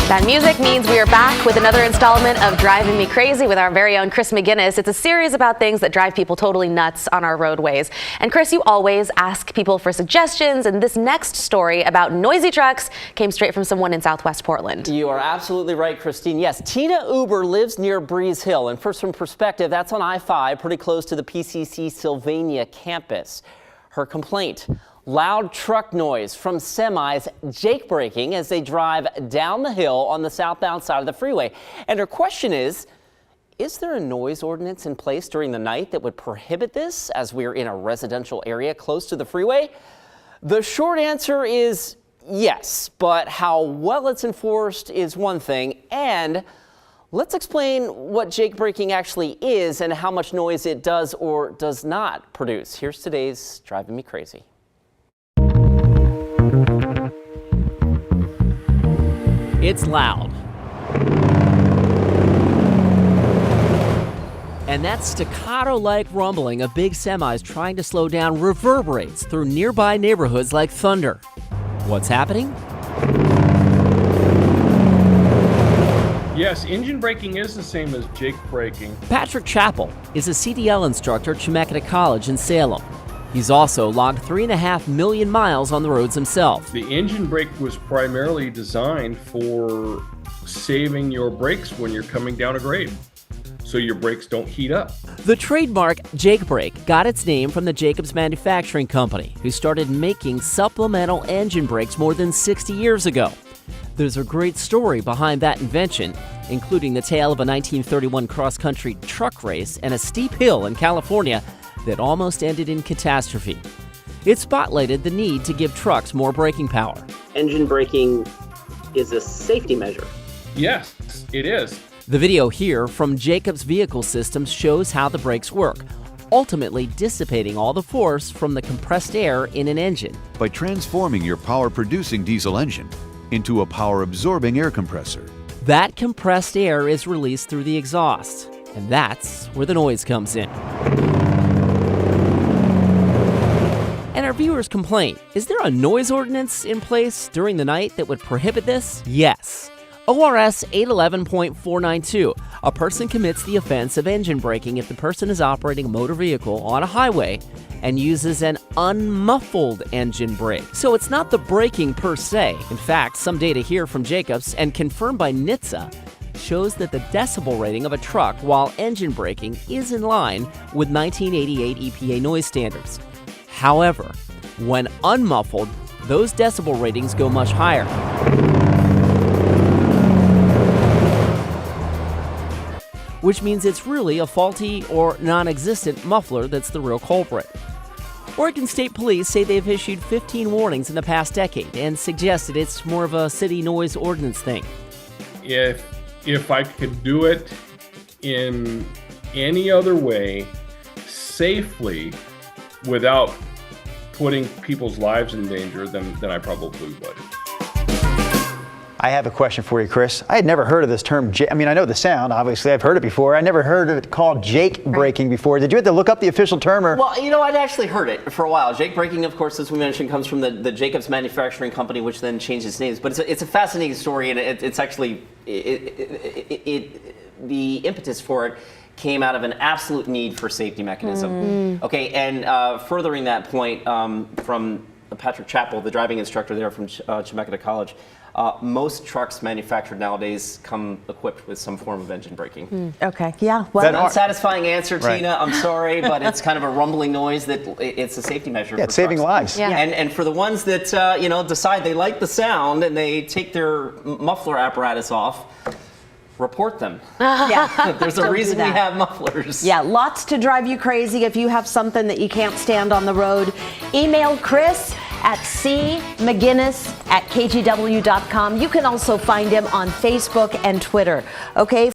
That music means we are back with another installment of Driving Me Crazy with our very own Chris McGinnis. It's a series about things that drive people totally nuts on our roadways. And Chris, you always ask people for suggestions, and this next story about noisy trucks came straight from someone in Southwest Portland. You are absolutely right, Christine. Yes, Tina Uber lives near Breeze Hill, and for some perspective, that's on I-5, pretty close to the PCC Sylvania campus. Her complaint: loud truck noise from semis jake braking as they drive down the hill on the southbound side of the freeway. And her question is there a noise ordinance in place during the night that would prohibit this as we're in a residential area close to the freeway? The short answer is yes, but how well it's enforced is one thing. And let's explain what jake braking actually is and how much noise it does or does not produce. Here's today's Driving Me Crazy. It's loud. And that staccato-like rumbling of big semis trying to slow down reverberates through nearby neighborhoods like thunder. What's happening? Yes, engine braking is the same as jake braking. Patrick Chappell is a CDL instructor at Chemeketa College in Salem. He's also logged 3.5 million miles on the roads himself. The engine brake was primarily designed for saving your brakes when you're coming down a grade, so your brakes don't heat up. The trademark Jake Brake got its name from the Jacobs Manufacturing Company, who started making supplemental engine brakes more than 60 years ago. There's a great story behind that invention, including the tale of a 1931 cross-country truck race and a steep hill in California that almost ended in catastrophe. It spotlighted the need to give trucks more braking power. Engine braking is a safety measure. Yes, it is. The video here from Jacobs Vehicle Systems shows how the brakes work, ultimately dissipating all the force from the compressed air in an engine. By transforming your power-producing diesel engine into a power-absorbing air compressor. That compressed air is released through the exhaust, and that's where the noise comes in. And our viewers complain, is there a noise ordinance in place during the night that would prohibit this? Yes. ORS 811.492. A person commits the offense of engine braking if the person is operating a motor vehicle on a highway and uses an unmuffled engine brake. So it's not the braking per se. In fact, some data here from Jacobs and confirmed by NHTSA shows that the decibel rating of a truck while engine braking is in line with 1988 EPA noise standards. However, when unmuffled, those decibel ratings go much higher. Which means it's really a faulty or non-existent muffler that's the real culprit. Oregon State Police say they've issued 15 warnings in the past decade and suggested it's more of a city noise ordinance thing. If I could do it in any other way, safely, without putting people's lives in danger, then I probably would. I have a question for you, Chris. I had never heard of this term. I mean, I know the sound, obviously. I've heard it before. I never heard of it called jake braking before. Did you have to look up the official term? Or? Well, you know, I'd actually heard it for a while. Jake braking, of course, as we mentioned, comes from the Jacobs Manufacturing Company, which then changed its names. But it's a fascinating story, and it's actually, the impetus for it came out of an absolute need for safety mechanism. Okay, and furthering that point from Patrick Chappell, the driving instructor there from Chemeketa College, most trucks manufactured nowadays come equipped with some form of engine braking. Okay, yeah. Well, An unsatisfying answer, Tina. I'm sorry, but it's kind of a rumbling noise that it's a safety measure. Yeah, for it's saving trucks. lives. Yeah. And for the ones that decide they like the sound and they take their muffler apparatus off, report them. yeah. There's a reason we have mufflers. Yeah, lots to drive you crazy. If you have something that you can't stand on the road, email Chris at cmcginnis@kgw.com. You can also find him on Facebook and Twitter. Okay.